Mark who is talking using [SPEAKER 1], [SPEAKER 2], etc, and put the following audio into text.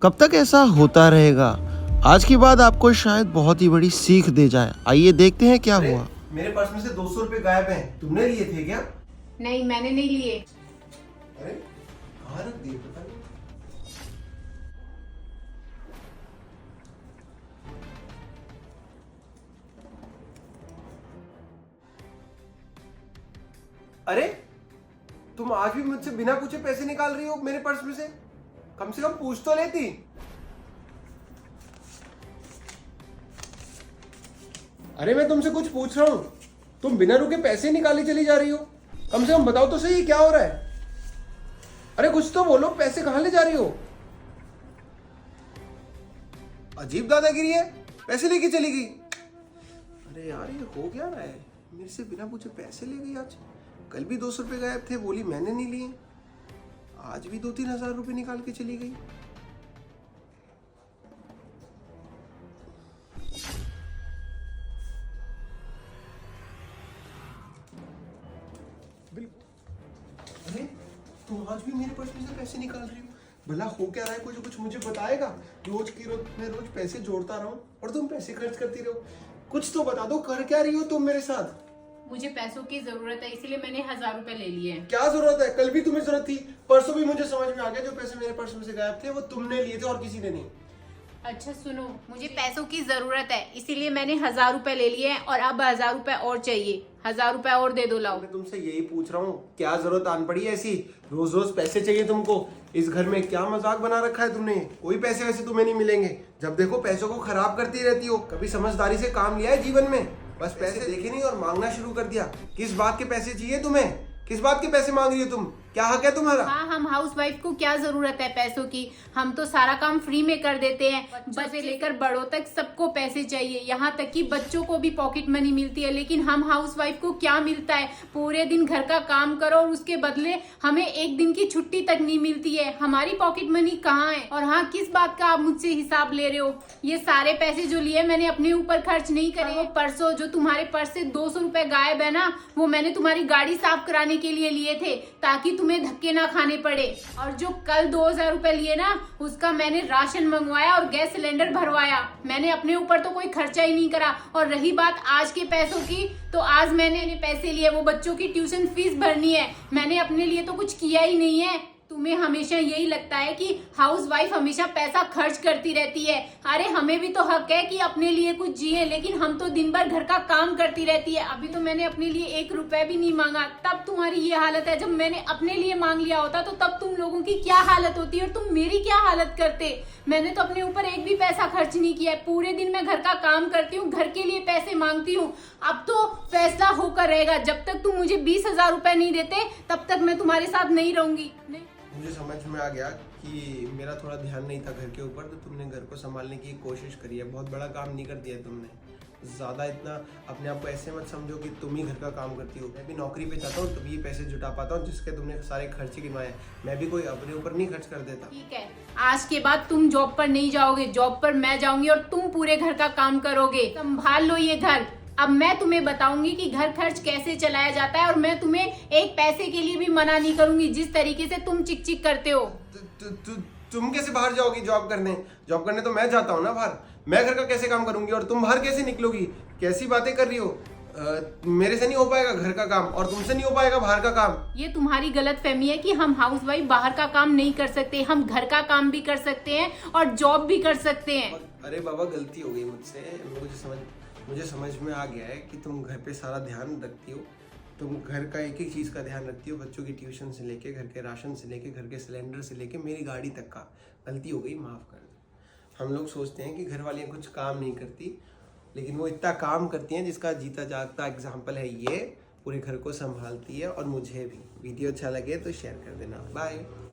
[SPEAKER 1] कब तक ऐसा होता रहेगा? आज की बात आपको शायद बहुत ही बड़ी सीख दे जाए। आइए देखते हैं क्या
[SPEAKER 2] अरे,
[SPEAKER 1] हुआ।
[SPEAKER 2] मेरे पर्स में से 200 रुपए गायब हैं। तुमने लिए थे क्या?
[SPEAKER 3] नहीं, मैंने नहीं लिए।
[SPEAKER 2] अरे कहाँ रख दिए पता नहीं। अरे तुम आज भी मुझसे बिना पूछे पैसे निकाल रही हो मेरे पर्स में से। कम से कम पूछ तो लेती। अरे मैं तुमसे कुछ पूछ रहा हूं, तुम बिना रुके पैसे निकाली चली जा रही हो। कम से कम बताओ तो सही क्या हो रहा है। अरे कुछ तो बोलो, पैसे कहां ले जा रही हो? अजीब दादागिरी है, पैसे लेके चली गई। अरे यार ये हो क्या रहा है, मेरे से बिना पूछे पैसे ले गई आज। कल भी 200 रुपए गायब थे, बोली मैंने नहीं लिए। आज भी 2-3 हजार रुपए निकाल के चली गई। बिल्कुल। अरे तुम आज भी मेरे पर्स में से पैसे निकाल रही हो। भला हो क्या रहा है, कोई जो कुछ मुझे बताएगा? रोज की रोज मैं रोज पैसे जोड़ता रहूं और तुम पैसे खर्च करती रहो। कुछ तो बता दो, कर क्या रही हो तुम मेरे साथ?
[SPEAKER 3] मुझे पैसों की जरूरत है, इसीलिए मैंने 1000 रुपए ले लिए हैं।
[SPEAKER 2] क्या जरूरत है? कल भी तुम्हें जरूरत थी, परसों भी मुझे समझ में आ गया जो पैसे मेरे पर्स में से गायब थे वो तुमने लिए थे और किसी ने नहीं।
[SPEAKER 3] अच्छा सुनो, मुझे पैसों की जरूरत है, इसीलिए मैंने 1000 रुपए ले लिए हैं और अब 1000 रुपए और चाहिए। 1000 रुपए और दे दो, लाओ।
[SPEAKER 2] मैं तुमसे यही पूछ रहा हूँ, क्या जरूरत आन पड़ी है ऐसी? रोज रोज पैसे चाहिए तुमको? इस घर में क्या मजाक बना रखा है तुमने? कोई पैसे वैसे तुम्हें नहीं मिलेंगे। जब देखो पैसों को खराब करती रहती हो। कभी समझदारी से काम लिया है जीवन में? बस पैसे देखे नहीं और मांगना शुरू कर दिया। किस बात के पैसे चाहिए तुम्हें? किस बात के पैसे मांग रही हो तुम? क्या हक है तुम्हारा?
[SPEAKER 3] हाँ, हम हाउस वाइफ को क्या जरूरत है पैसों की? हम तो सारा काम फ्री में कर देते हैं। बच्चों से लेकर बड़ों तक सबको पैसे चाहिए, यहाँ तक कि बच्चों को भी पॉकेट मनी मिलती है। लेकिन हम हाउस वाइफ को क्या मिलता है? पूरे दिन घर का काम करो और उसके बदले हमें एक दिन की छुट्टी तक नहीं मिलती है। हमारी पॉकेट मनी कहाँ है? और हाँ, किस बात का आप मुझसे हिसाब ले रहे हो? ये सारे पैसे जो लिए मैंने अपने ऊपर खर्च नहीं करे। वो परसों जो तुम्हारे पर्स से 200 रुपए गायब है ना, वो मैंने तुम्हारी गाड़ी साफ कराने के लिए लिए थे, ताकि तुम्हें धक्के ना खाने पड़े। और जो कल 2000 रुपए लिए ना, उसका मैंने राशन मंगवाया और गैस सिलेंडर भरवाया। मैंने अपने ऊपर तो कोई खर्चा ही नहीं करा। और रही बात आज के पैसों की, तो आज मैंने पैसे लिए, वो बच्चों की ट्यूशन फीस भरनी है। मैंने अपने लिए तो कुछ किया ही नहीं है। तुम्हें हमेशा यही लगता है कि हाउस वाइफ हमेशा पैसा खर्च करती रहती है। अरे हमें भी तो हक है कि अपने लिए कुछ जिए, लेकिन हम तो दिन भर घर का काम करती रहती है। अभी तो मैंने अपने लिए 1 रुपए भी नहीं मांगा, तब तुम्हारी ये हालत है। जब मैंने अपने लिए मांग लिया होता तो तब तुम लोगों की क्या हालत होती और तुम मेरी क्या हालत करते। मैंने तो अपने ऊपर एक भी पैसा खर्च नहीं किया है। पूरे दिन मैं घर का काम करती हूँ, घर के लिए पैसे मांगती हूँ। अब तो फैसला होकर रहेगा, जब तक तुम मुझे 20,000 रुपए नहीं देते तब तक मैं तुम्हारे साथ नहीं रहूंगी।
[SPEAKER 2] मुझे समझ में आ गया कि मेरा थोड़ा ध्यान नहीं था घर के ऊपर, तो तुमने घर को संभालने की कोशिश करी है। बहुत बड़ा काम नहीं कर दिया तुमने। ज़्यादा इतना अपने आप को ऐसे मत समझो कि तुम ही घर का काम करती हो। मैं भी नौकरी पे जाता हूँ तभी ये पैसे जुटा पाता हूँ जिसके तुमने सारे खर्चे गिनवाए। मैं भी कोई अपने ऊपर नहीं खर्च कर देता।
[SPEAKER 3] ठीक है, आज के बाद तुम जॉब पर नहीं जाओगे, जॉब पर मैं जाऊंगी और तुम पूरे घर का काम करोगे। संभाल लो ये घर। अब मैं तुम्हें बताऊंगी कि घर खर्च कैसे चलाया जाता है, और मैं तुम्हें एक पैसे के लिए भी मना नहीं करूंगी जिस तरीके से तुम चिक चिक करते हो।
[SPEAKER 2] तुम कैसे बाहर जाओगी जॉब करने? जॉब करने तो मैं जाता हूँ ना बाहर। मैं घर का कैसे काम करूंगी और तुम बाहर कैसे निकलोगी? कैसी बातें कर रही हो? मेरे से नहीं हो पाएगा घर का काम और तुमसे नहीं हो पाएगा बाहर का काम।
[SPEAKER 3] ये तुम्हारी गलत फहमी है कि हम हाउस वाइफ बाहर का काम नहीं कर सकते। हम घर का काम भी कर सकते हैं और जॉब भी कर सकते हैं।
[SPEAKER 2] अरे बाबा, गलती हो गई मुझसे। मुझे समझ में आ गया है कि तुम घर पे सारा ध्यान रखती हो। तुम घर का एक एक चीज़ का ध्यान रखती हो, बच्चों की ट्यूशन से लेके, घर के राशन से लेके, घर के सिलेंडर से लेके, मेरी गाड़ी तक का। गलती हो गई, माफ़ कर दो। हम लोग सोचते हैं कि घर वालियाँ कुछ काम नहीं करती, लेकिन वो इतना काम करती हैं जिसका जीता जागता एग्जाम्पल है ये। पूरे घर को संभालती है और मुझे भी। वीडियो अच्छा लगे तो शेयर कर देना। बाय।